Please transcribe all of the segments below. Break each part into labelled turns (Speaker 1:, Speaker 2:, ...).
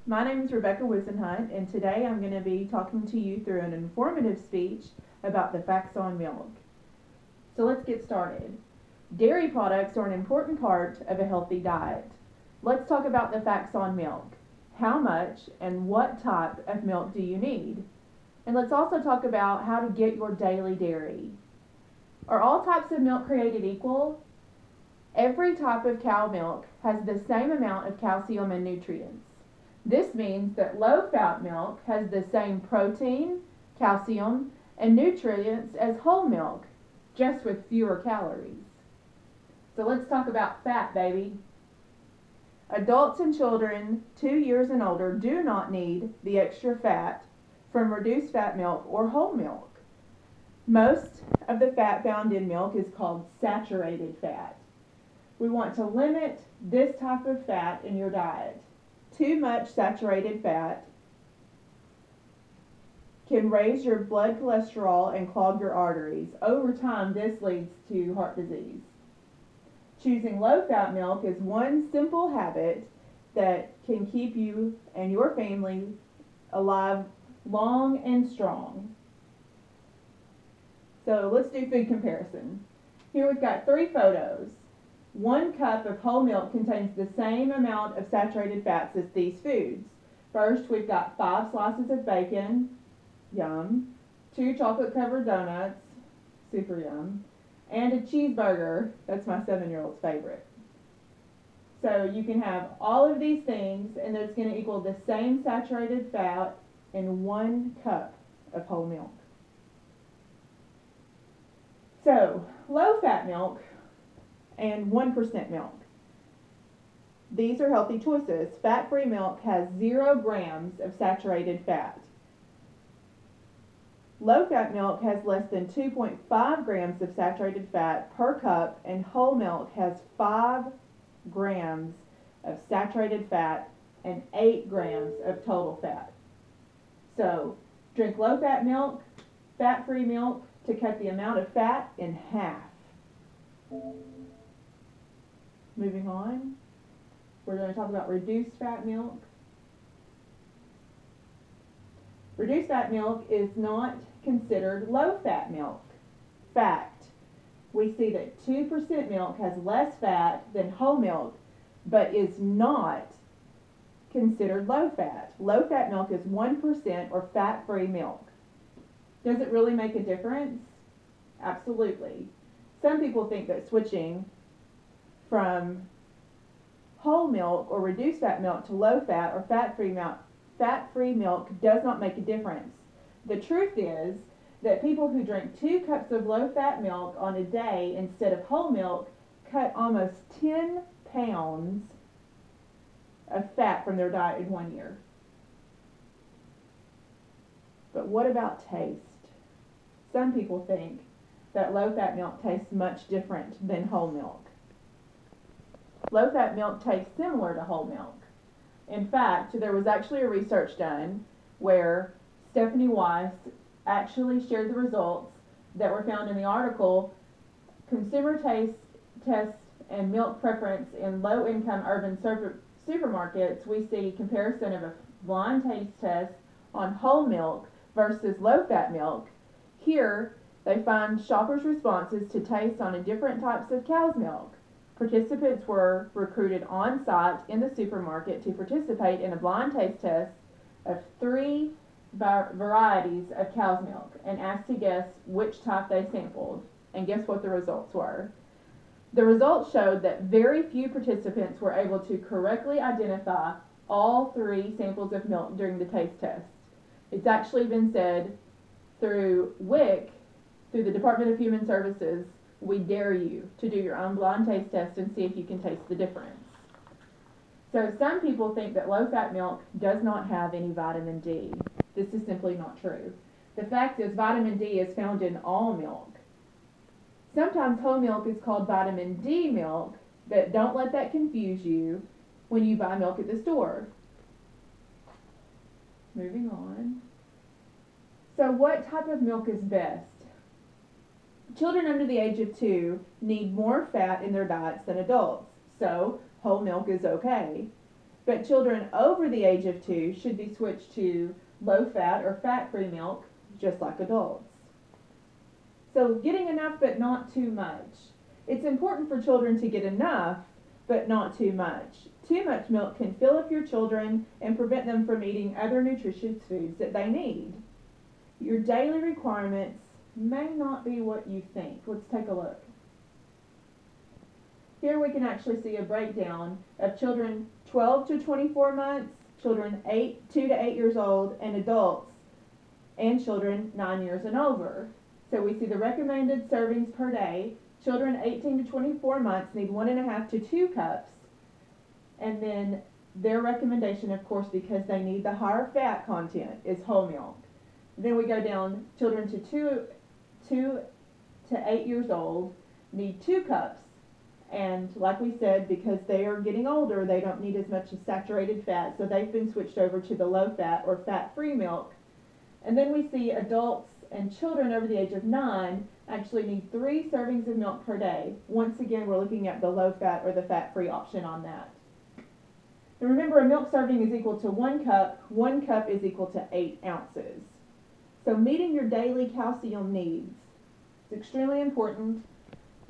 Speaker 1: My name is R.Whisenhunt, and today I'm going to be talking to you through an informative speech about the facts on milk. So let's get started. Dairy products are an important part of a healthy diet. Let's talk about the facts on milk. How much and what type of milk do you need? And let's also talk about how to get your daily dairy. Are all types of milk created equal? Every type of cow milk has the same amount of calcium and nutrients. This means that low-fat milk has the same protein, calcium, and nutrients as whole milk, just with fewer calories. So let's talk about fat, baby. Adults and children 2 years and older do not need the extra fat from reduced fat milk or whole milk. Most of the fat found in milk is called saturated fat. We want to limit this type of fat in your diet. Too much saturated fat can raise your blood cholesterol and clog your arteries. Over time, this leads to heart disease. Choosing low-fat milk is one simple habit that can keep you and your family alive long and strong. So let's do food comparison. Here we've got 3 photos. 1 cup of whole milk contains the same amount of saturated fats as these foods. First, we've got 5 slices of bacon, yum, 2 chocolate-covered donuts, super yum, and a cheeseburger, that's my 7-year-old's favorite. So you can have all of these things, and it's going to equal the same saturated fat in 1 cup of whole milk. So, low-fat milk and 1% milk. These are healthy choices. Fat-free milk has 0 grams of saturated fat. Low-fat milk has less than 2.5 grams of saturated fat per cup, and whole milk has 5 grams of saturated fat and 8 grams of total fat. So, drink low-fat milk, fat-free milk, to cut the amount of fat in half. Moving on, we're going to talk about reduced fat milk. Reduced fat milk is not considered low-fat milk. Fact, we see that 2% milk has less fat than whole milk, but is not considered low-fat. Low-fat milk is 1% or fat-free milk. Does it really make a difference? Absolutely. Some people think that switching from whole milk or reduced fat milk to low fat or fat-free milk does not make a difference. The truth is that people who drink 2 cups of low-fat milk on a day instead of whole milk cut almost 10 pounds of fat from their diet in 1 year. But what about taste? Some people think that low-fat milk tastes much different than whole milk. Low-fat milk tastes similar to whole milk. In fact, there was actually a research done where Stephanie Weiss actually shared the results that were found in the article, Consumer Taste Test and Milk Preference in Low-Income Urban Supermarkets. We see comparison of a blind taste test on whole milk versus low-fat milk. Here, they find shoppers' responses to taste on different types of cow's milk. Participants were recruited on-site in the supermarket to participate in a blind taste test of 3 varieties of cow's milk and asked to guess which type they sampled. And guess what the results were? The results showed that very few participants were able to correctly identify all 3 samples of milk during the taste test. It's actually been said through WIC, through the Department of Human Services, we dare you to do your own blind taste test and see if you can taste the difference. So some people think that low-fat milk does not have any vitamin D. This is simply not true. The fact is vitamin D is found in all milk. Sometimes whole milk is called vitamin D milk, but don't let that confuse you when you buy milk at the store. Moving on. So what type of milk is best? Children under the age of 2 need more fat in their diets than adults, so whole milk is okay. but children over the age of 2 should be switched to low-fat or fat-free milk, just like adults. So getting enough but not too much. It's important for children to get enough but not too much. Too much milk can fill up your children and prevent them from eating other nutritious foods that they need. Your daily requirements may not be what you think. Let's take a look. Here we can actually see a breakdown of children 12 to 24 months, children 2 to 8 years old, and adults and children 9 years and over. So we see the recommended servings per day. Children 18 to 24 months need 1.5 to 2 cups. And then their recommendation, of course, because they need the higher fat content, is whole milk. Then we go down, children to 2 to 8 years old need 2 cups. And like we said, because they are getting older, they don't need as much as saturated fat, so they've been switched over to the low-fat or fat-free milk. And then we see adults and children over the age of 9 actually need 3 servings of milk per day. Once again, we're looking at the low-fat or the fat-free option on that. And remember, a milk serving is equal to 1 cup. 1 cup is equal to 8 ounces. So meeting your daily calcium needs is extremely important.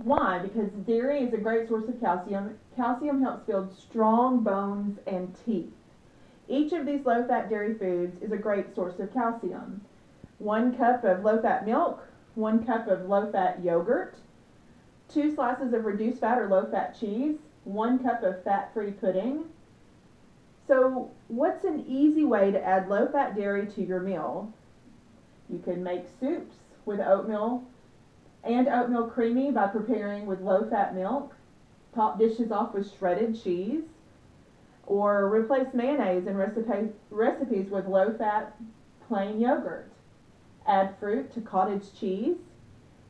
Speaker 1: Why? Because dairy is a great source of calcium. Calcium helps build strong bones and teeth. Each of these low-fat dairy foods is a great source of calcium. 1 cup of low-fat milk, 1 cup of low-fat yogurt, 2 slices of reduced fat or low-fat cheese, 1 cup of fat-free pudding. So what's an easy way to add low-fat dairy to your meal? You can make soups with oatmeal and oatmeal creamy by preparing with low-fat milk. Top dishes off with shredded cheese. Or replace mayonnaise in recipes with low-fat plain yogurt. Add fruit to cottage cheese.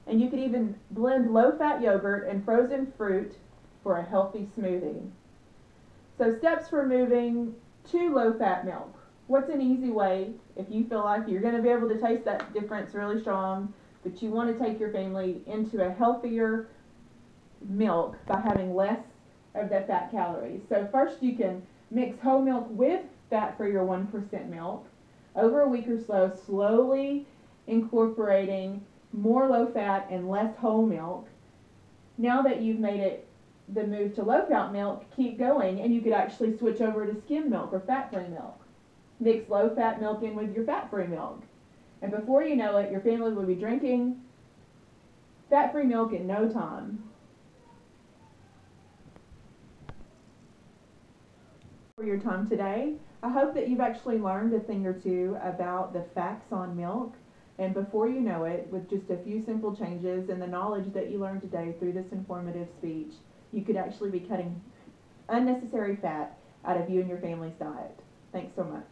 Speaker 1: And you could even blend low-fat yogurt and frozen fruit for a healthy smoothie. So steps for moving to low-fat milk. What's an easy way if you feel like you're going to be able to taste that difference really strong, but you want to take your family into a healthier milk by having less of the fat calories? So first you can mix whole milk with fat-free or 1% milk. Over a week or so, slowly incorporating more low-fat and less whole milk. Now that you've made it the move to low-fat milk, keep going, and you could actually switch over to skim milk or fat-free milk. Mix low-fat milk in with your fat-free milk. And before you know it, your family will be drinking fat-free milk in no time. For your time today, I hope that you've actually learned a thing or two about the facts on milk. And before you know it, with just a few simple changes and the knowledge that you learned today through this informative speech, you could actually be cutting unnecessary fat out of you and your family's diet. Thanks so much.